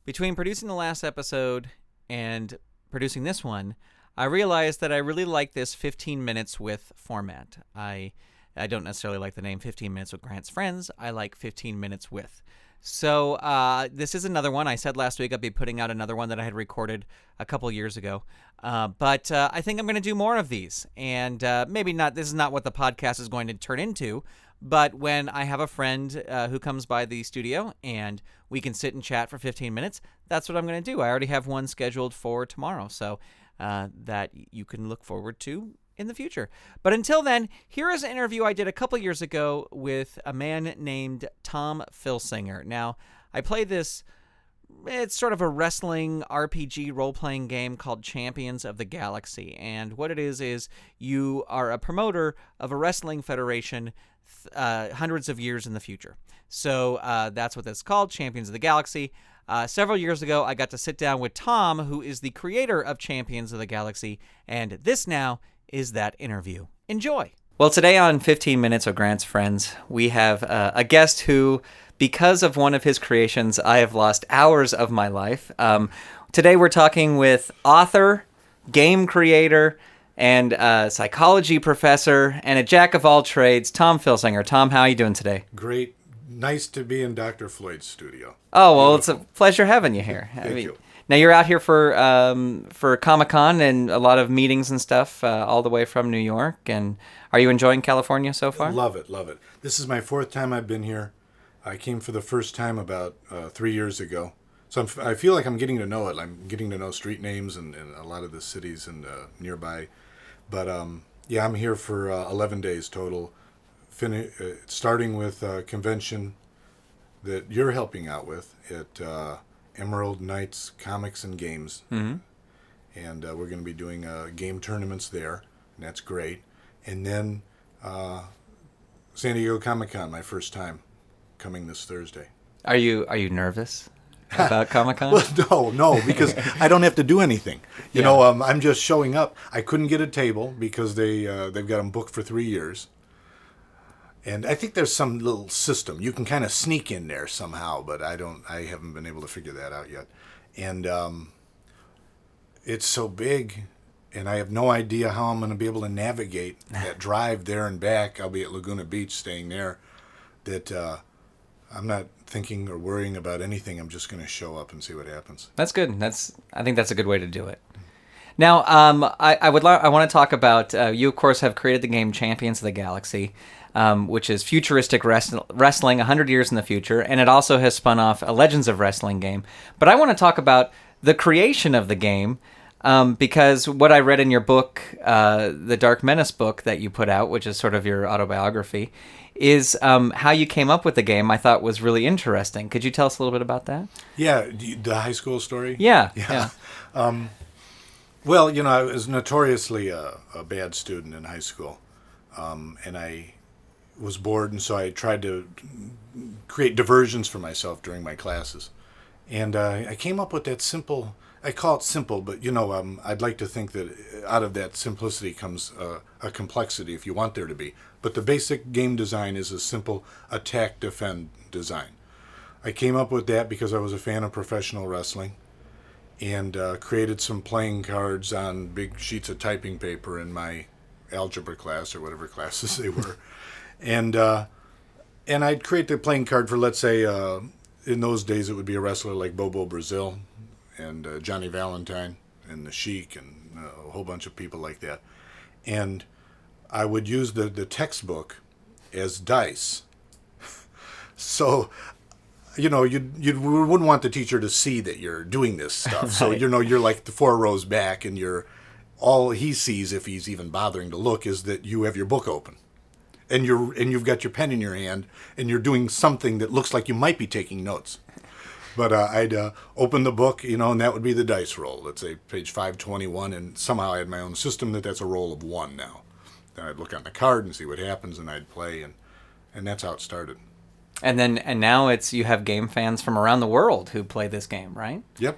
Between producing the last episode and producing this one, I realized that I really like this 15 minutes with format. I don't necessarily like the name 15 minutes with Grant's friends. I like 15 minutes with. So this is another one. I said last week I'd be putting out another one that I had recorded a couple years ago. But I think I'm going to do more of these. And maybe not. This is not what the podcast is going to turn into. But when I have a friend who comes by the studio and we can sit and chat for 15 minutes, that's what I'm going to do. I already have one scheduled for tomorrow. So that you can look forward to in the future. But until then, here is an interview I did a couple years ago with a man named Tom Filsinger. Now, I play this, it's sort of a wrestling RPG role-playing game called Champions of the Galaxy. And what it is you are a promoter of a wrestling federation hundreds of years in the future. So that's what that's called, Champions of the Galaxy. Several years ago, I got to sit down with Tom, who is the creator of Champions of the Galaxy, and this now is that interview. Enjoy. Well, today on 15 Minutes of Grant's Friends, we have a guest who, because of one of his creations, I have lost hours of my life. Today we're talking with author, game creator, and psychology professor, and a jack of all trades, Tom Filsinger. Tom, how are you doing today? Great. Nice to be in Dr. Floyd's studio. Oh, well, Beautiful. It's a pleasure having you here. Thank you. Now, you're out here for Comic-Con and a lot of meetings and stuff all the way from New York. And are you enjoying California so far? Love it. This is my fourth time I've been here. I came for the first time about 3 years ago. So I feel like I'm getting to know it. I'm getting to know street names and a lot of the cities and nearby. But yeah, I'm here for 11 days total, starting with a convention that you're helping out with at Emerald Knights Comics and Games. Mm-hmm. And we're going to be doing game tournaments there, and that's great. And then San Diego Comic-Con, my first time, coming this Thursday. Are you nervous about Comic-Con? Well, no, because I don't have to do anything. You know, I'm just showing up. I couldn't get a table because they've got them booked for 3 years. And I think there's some little system. You can kind of sneak in there somehow, but I haven't been able to figure that out yet. And it's so big, and I have no idea how I'm going to be able to navigate that drive there and back. I'll be at Laguna Beach staying there. That I'm not thinking or worrying about anything. I'm just going to show up and see what happens. That's good. I think that's a good way to do it. Now, I want to talk about you. Of course, have created the game Champions of the Galaxy, which is futuristic wrestling 100 years in the future, and it also has spun off a Legends of Wrestling game. But I want to talk about the creation of the game, because what I read in your book, the Dark Menace book that you put out, which is sort of your autobiography, is how you came up with the game. I thought was really interesting. Could you tell us a little bit about that? Yeah, the high school story? Yeah. Well, you know, I was notoriously a bad student in high school, and I was bored, and so I tried to create diversions for myself during my classes. And I came up with that simple, I call it simple, but, you know, I'd like to think that out of that simplicity comes a complexity if you want there to be. But the basic game design is a simple attack-defend design. I came up with that because I was a fan of professional wrestling, and created some playing cards on big sheets of typing paper in my algebra class or whatever classes they were. And I'd create the playing card for, let's say, in those days it would be a wrestler like Bobo Brazil and Johnny Valentine and the Sheik and a whole bunch of people like that. And I would use the textbook as dice. So, you know, you wouldn't want the teacher to see that you're doing this stuff. So, you know, you're like the 4 rows back, and all he sees, if he's even bothering to look, is that you have your book open. And you've got your pen in your hand, and you're doing something that looks like you might be taking notes. But I'd open the book, you know, and that would be the dice roll. Let's say page 521, and somehow I had my own system that's a roll of 1 now. Then I'd look on the card and see what happens, and I'd play, and that's how it started. And now you have game fans from around the world who play this game, right? Yep.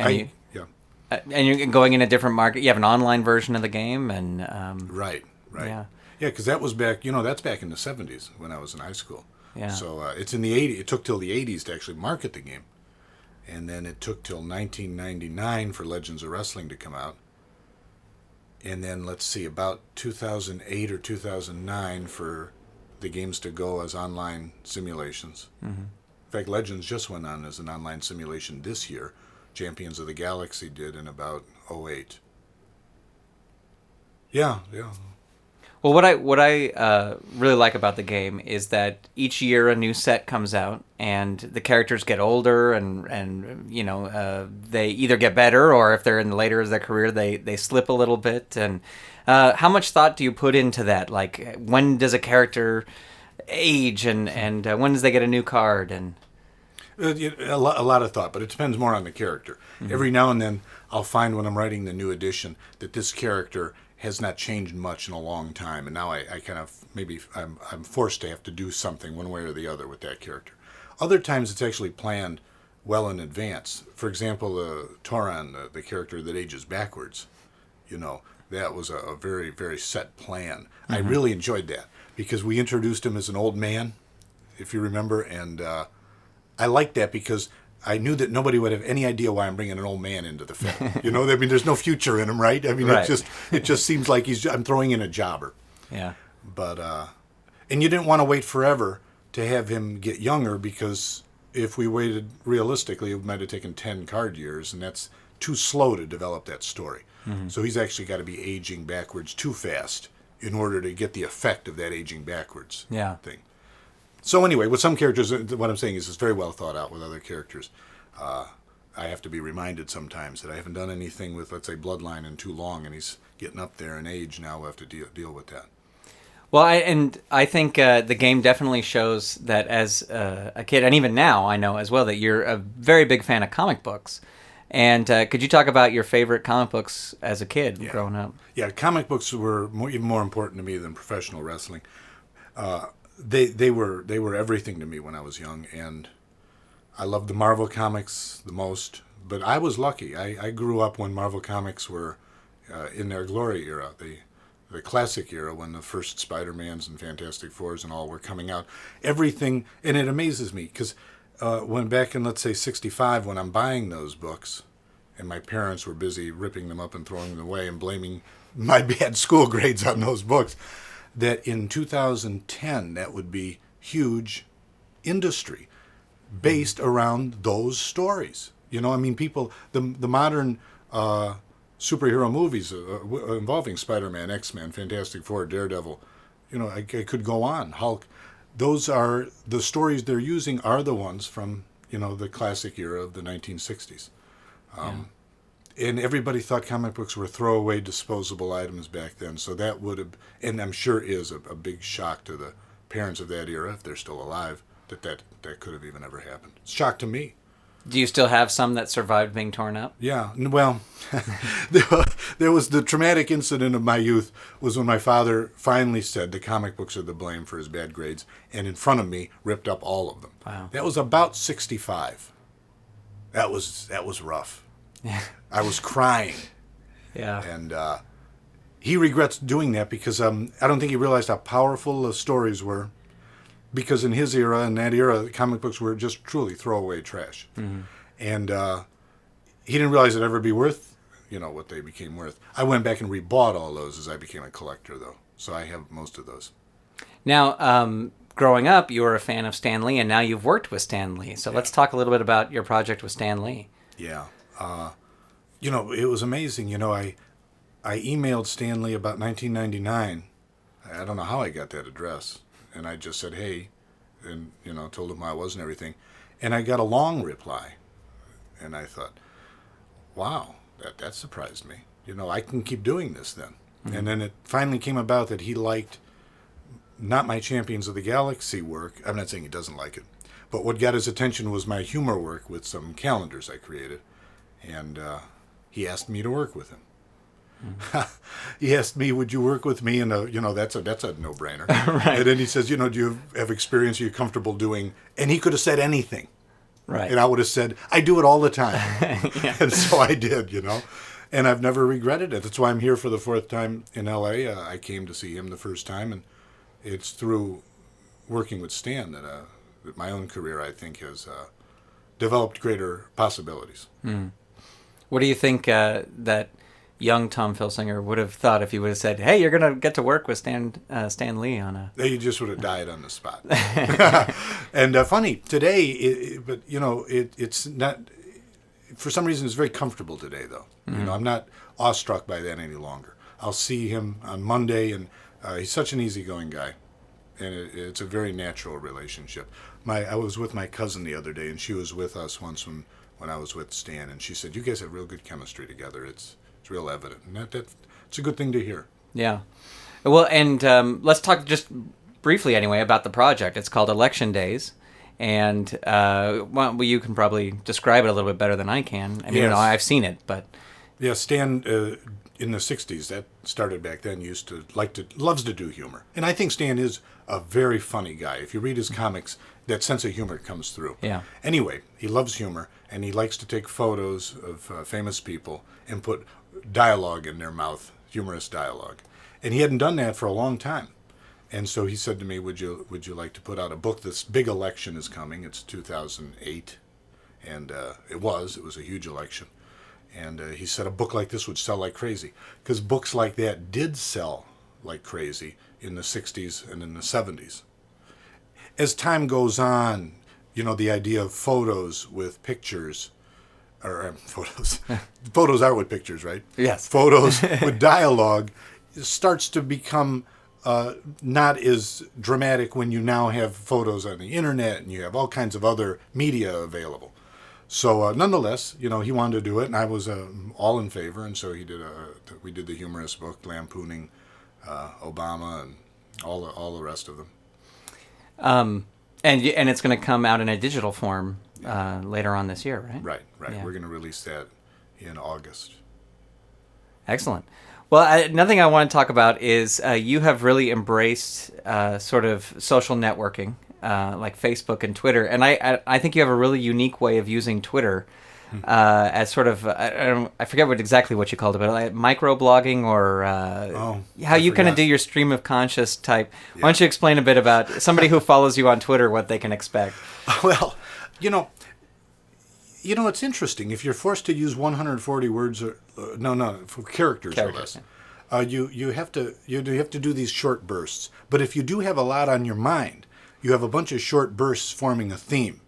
And you're going in a different market. You have an online version of the game, and right. Yeah, because that was back. You know, that's back in the 70s when I was in high school. Yeah. So it's in the 80s. It took till the 80s to actually market the game, And then it took till 1999 for Legends of Wrestling to come out. And then, let's see, about 2008 or 2009 for the games to go as online simulations. Mm-hmm. In fact, Legends just went on as an online simulation this year. Champions of the Galaxy did in about '08. Yeah. Well, what I really like about the game is that each year a new set comes out, and the characters get older, and they either get better, or if they're in the later of their career, they slip a little bit. And how much thought do you put into that? Like, when does a character age, and when does they get a new card? And a lot of thought, but it depends more on the character. Mm-hmm. Every now and then, I'll find when I'm writing the new edition that this character has not changed much in a long time, and now I kind of, maybe I'm forced to have to do something one way or the other with that character. Other times it's actually planned well in advance. For example, Toran, the character that ages backwards, that was a very, very set plan. Mm-hmm. I really enjoyed that because we introduced him as an old man, if you remember, and I liked that because I knew that nobody would have any idea why I'm bringing an old man into the film. I mean, there's no future in him, right? I mean, right. It just seems like I'm throwing in a jobber. Yeah. But and you didn't want to wait forever to have him get younger, because if we waited realistically, it might have taken 10 card years, and that's too slow to develop that story. Mm-hmm. So he's actually got to be aging backwards too fast in order to get the effect of that aging backwards thing. So anyway, with some characters, what I'm saying is it's very well thought out. With other characters, I have to be reminded sometimes that I haven't done anything with, let's say, Bloodline in too long, and he's getting up there in age now. We'll have to deal with that. Well, I think the game definitely shows that as a kid, and even now I know as well, that you're a very big fan of comic books. And could you talk about your favorite comic books as a kid growing up? Yeah, comic books were even more important to me than professional wrestling. They were everything to me when I was young, and I loved the Marvel comics the most. But I was lucky. I grew up when Marvel comics were in their glory era, the classic era, when the first Spider-Mans and Fantastic Fours and all were coming out. Everything, and it amazes me because when back in, let's say, '65, when I'm buying those books, and my parents were busy ripping them up and throwing them away and blaming my bad school grades on those books, that in 2010 that would be huge industry based around those stories. I mean, people, the modern superhero movies involving Spider-Man, X-Men, Fantastic Four, Daredevil, I could go on, Hulk. Those are the stories they're using are the ones from the classic era of the 1960s. And everybody thought comic books were throwaway, disposable items back then. So that would have, and I'm sure is a big shock to the parents of that era, if they're still alive, that could have even ever happened. It's a shock to me. Do you still have some that survived being torn up? Yeah. Well, there was the traumatic incident of my youth was when my father finally said the comic books are the blame for his bad grades, and in front of me ripped up all of them. Wow. That was about '65. That was rough. I was crying. Yeah. And he regrets doing that because I don't think he realized how powerful the stories were. Because in his era, in that era, comic books were just truly throwaway trash. Mm-hmm. And he didn't realize it'd ever be worth, what they became worth. I went back and rebought all those as I became a collector, though. So I have most of those. Now, growing up, you were a fan of Stan Lee, and now you've worked with Stan Lee. So let's talk a little bit about your project with Stan Lee. Yeah. It was amazing. I emailed Stan Lee about 1999. I don't know how I got that address. And I just said, hey, and, told him who I was and everything. And I got a long reply. And I thought, wow, that surprised me. I can keep doing this then. Mm-hmm. And then it finally came about that he liked not my Champions of the Galaxy work. I'm not saying he doesn't like it. But what got his attention was my humor work with some calendars I created. And he asked me to work with him. He asked me, would you work with me? And, that's a no-brainer. Right. And then he says, do you have experience? Are you comfortable doing? And he could have said anything. Right. And I would have said, I do it all the time. Yeah. And so I did, And I've never regretted it. That's why I'm here for the fourth time in L.A. I came to see him the first time. And it's through working with Stan that my own career, I think, has developed greater possibilities. What do you think that young Tom Filsinger would have thought if he would have said, "Hey, you're gonna get to work with Stan Lee on a"? He just would have died on the spot. And funny today, but it's not. For some reason, it's very comfortable today, though. I'm not awestruck by that any longer. I'll see him on Monday, and he's such an easygoing guy, and it's a very natural relationship. I was with my cousin the other day, and she was with us once when I was with Stan, and she said, "You guys have real good chemistry together. It's real evident," and it's a good thing to hear. Yeah. Well, and let's talk just briefly anyway about the project. It's called Election Days. And well, you can probably describe it a little bit better than I can. I mean, Yes. I've seen it, but Yeah, Stan in the '60s, that started back then, loves to do humor, and I think Stan is a very funny guy. If you read his comics, that sense of humor comes through. Yeah. Anyway, he loves humor, and he likes to take photos of famous people and put dialogue in their mouth, humorous dialogue, and he hadn't done that for a long time. And so he said to me, would you like to put out a book? This big election is coming. It's 2008. And it was a huge election. And he said a book like this would sell like crazy. Because books like that did sell like crazy in the 60s and in the 70s. As time goes on, the idea of photos with pictures, or photos are with pictures, right? Yes. Photos with dialogue starts to become not as dramatic when you now have photos on the internet and you have all kinds of other media available. So nonetheless, he wanted to do it, and I was all in favor, and so we did the humorous book lampooning Obama and all the rest of them. And it's going to come out in a digital form later on this year, right? Right. Yeah. We're going to release that in August. Excellent. Well, another thing I want to talk about is you have really embraced sort of social networking, like Facebook and Twitter, and I think you have a really unique way of using Twitter as sort of I forget exactly what you called it, but like microblogging or how you kind of do your stream of conscious type. Yeah. Why don't you explain a bit about somebody who follows you on Twitter, what they can expect? Well, it's interesting. If you're forced to use 140 words or for characters or less, you have to do these short bursts. But if you do have a lot on your mind, you have a bunch of short bursts forming a theme.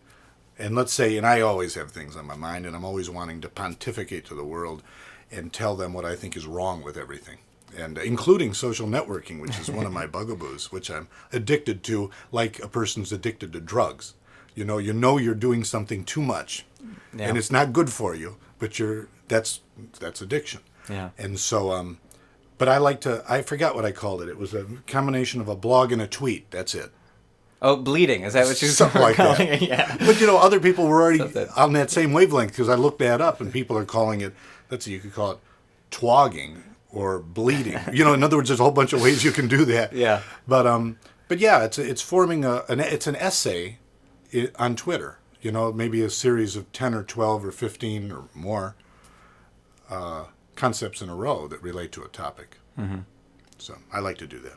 And let's say, and I always have things on my mind, and I'm always wanting to pontificate to the world and tell them what I think is wrong with everything, and including social networking, which is one of my bugaboos, which I'm addicted to, like a person's addicted to drugs. You're doing something too much, and it's not good for you, but that's addiction. Yeah. And so, but I forgot what I called it. It was a combination of a blog and a tweet. That's it. Oh, bleeding. Is that what you're Something like calling that. it? Yeah. But, other people were already on that same wavelength, because I looked that up, and people are calling it, you could call it twogging or bleeding. In other words, there's a whole bunch of ways you can do that. Yeah. But yeah, it's forming it's an essay on Twitter. Maybe a series of 10 or 12 or 15 or more concepts in a row that relate to a topic. Mm-hmm. So I like to do that.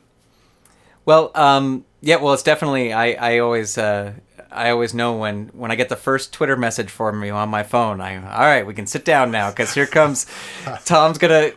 Well, well, it's definitely. I always know when I get the first Twitter message from you on my phone. All right, we can sit down now, because here comes Tom's gonna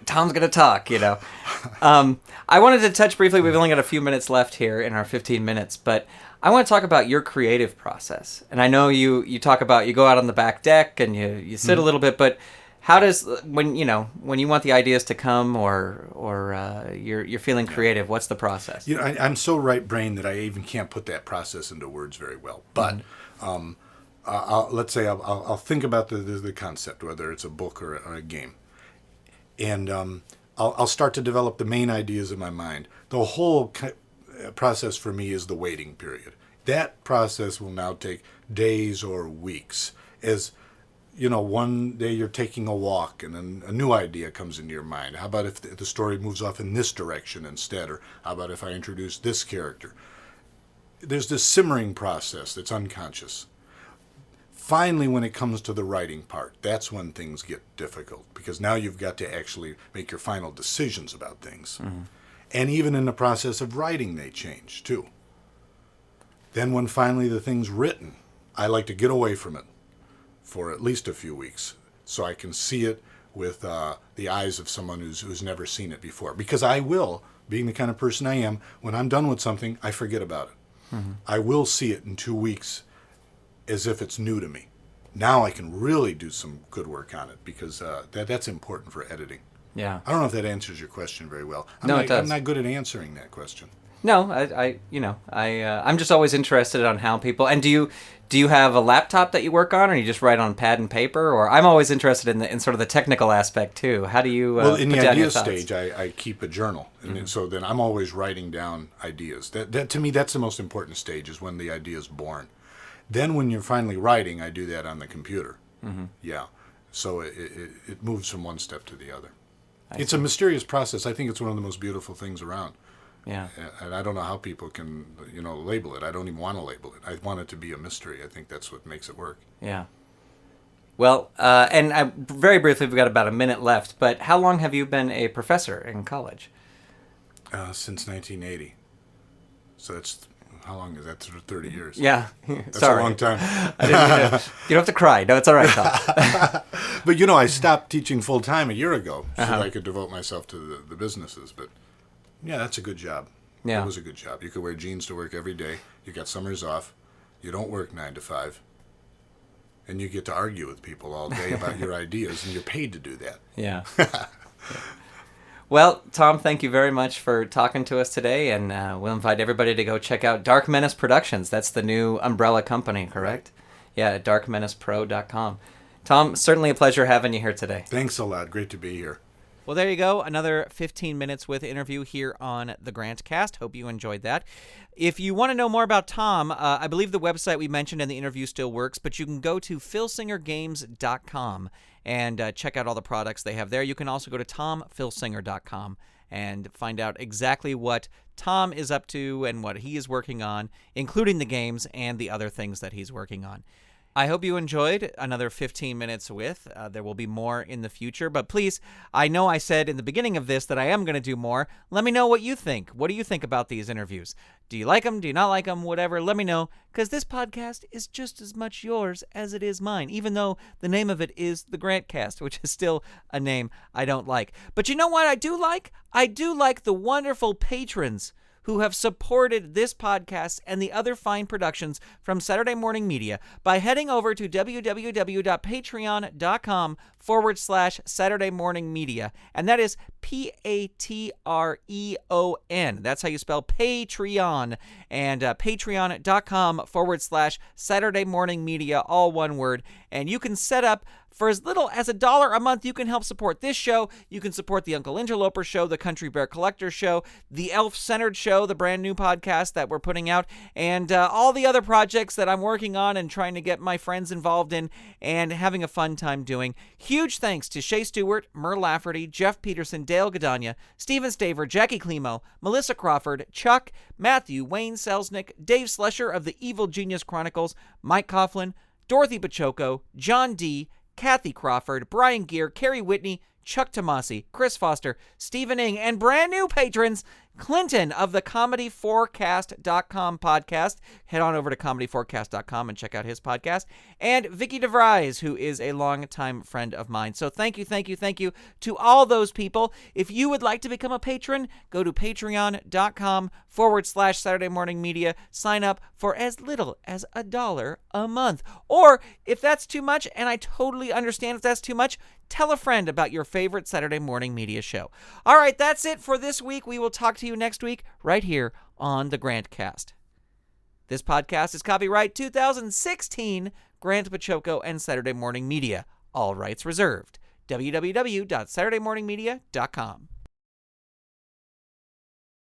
talk. I wanted to touch briefly. We've only got a few minutes left here in our 15 minutes, but I want to talk about your creative process. And I know you talk about, you go out on the back deck and you sit a little bit, but how does, when you want the ideas to come or you're feeling creative, what's the process? I'm so right-brained that I even can't put that process into words very well. But let's say I'll think about the concept, whether it's a book or a game, and I'll start to develop the main ideas in my mind. The whole process for me is the waiting period. That process will now take days or weeks. As one day you're taking a walk and then a new idea comes into your mind. How about if the story moves off in this direction instead? Or how about if I introduce this character? There's this simmering process that's unconscious. Finally, when it comes to the writing part, that's when things get difficult, because now you've got to actually make your final decisions about things. Mm-hmm. And even in the process of writing, they change too. Then when finally the thing's written, I like to get away from it. for at least a few weeks so I can see it with the eyes of someone who's never seen it before. Because I will, being the kind of person I am, when I'm done with something, I forget about it. Mm-hmm. I will see it in 2 weeks as if it's new to me. Now I can really do some good work on it because that's important for editing. Yeah. I don't know if that answers your question very well. It does. I'm not good at answering that question. No, I'm just always interested on how people. And do you have a laptop that you work on, or you just write on pad and paper? Or I'm always interested in sort of the technical aspect too. How do you? Well, in put the down idea your thoughts? stage, I keep a journal, and so then I'm always writing down ideas. That to me, that's the most important stage, is when the idea is born. Then when you're finally writing, I do that on the computer. Mm-hmm. Yeah, so it moves from one step to the other. It's a mysterious process. I think it's one of the most beautiful things around. Yeah. And I don't know how people can, label it. I don't even want to label it. I want it to be a mystery. I think that's what makes it work. Yeah. Well, and very briefly, we've got about a minute left, but how long have you been a professor in college? Since 1980. So that's, how long is that? 30 years. Yeah. That's Sorry. a long time. I didn't mean to, you don't have to cry. No, it's all right, Tom. But, I stopped teaching full-time a year ago so that I could devote myself to the businesses. But, yeah, that's a good job. Yeah. It was a good job. You could wear jeans to work every day. You got summers off. You don't work 9 to 5. And you get to argue with people all day about your ideas, and you're paid to do that. Yeah. Well, Tom, thank you very much for talking to us today, and we'll invite everybody to go check out Dark Menace Productions. That's the new umbrella company, correct? Yeah, darkmenacepro.com. Tom, certainly a pleasure having you here today. Thanks a lot. Great to be here. Well, there you go. Another 15 minutes with interview here on the GRANTCAST. Hope you enjoyed that. If you want to know more about Tom, I believe the website we mentioned in the interview still works, but you can go to filsingergames.com and check out all the products they have there. You can also go to tomfilsinger.com and find out exactly what Tom is up to and what he is working on, including the games and the other things that he's working on. I hope you enjoyed another 15 minutes with. There will be more in the future, but please, I know I said in the beginning of this that I am going to do more. Let me know what you think. What do you think about these interviews? Do you like them? Do you not like them? Whatever, let me know, because this podcast is just as much yours as it is mine, even though the name of it is the GRANTCAST, which is still a name I don't like. But you know what I do like? I do like the wonderful patrons who have supported this podcast and the other fine productions from Saturday Morning Media by heading over to www.patreon.com/Saturday Morning Media. And that is Patreon. That's how you spell Patreon. And patreon.com/Saturday Morning Media, all one word. And you can set up for as little as $1 a month. You can help support this show. You can support the Uncle Interloper Show, the Country Bear Collector Show, the Elf Centered Show, the brand new podcast that we're putting out, and all the other projects that I'm working on and trying to get my friends involved in and having a fun time doing. Huge thanks to Shay Stewart, Mer Lafferty, Jeff Peterson, Dale Gadania, Steven Staver, Jackie Klimo, Melissa Crawford, Chuck, Matthew, Wayne Selznick, Dave Slesher of the Evil Genius Chronicles, Mike Coughlin, Dorothy Baciocco, John D., Kathy Crawford, Brian Gear, Carrie Whitney, Chuck Tomasi, Chris Foster, Stephen Ing, and brand new patrons, Clinton of the ComedyForecast.com podcast. Head on over to ComedyForecast.com and check out his podcast. And Vicky DeVries, who is a longtime friend of mine. So thank you to all those people. If you would like to become a patron, go to Patreon.com/Saturday Morning Media. Sign up for as little as $1 a month. Or if that's too much, and I totally understand if that's too much, tell a friend about your favorite Saturday Morning Media show. All right, that's it for this week. We will talk to you next week right here on the GRANTCAST. This podcast is copyright 2016, Grant Baciocco and Saturday Morning Media. All rights reserved. www.saturdaymorningmedia.com.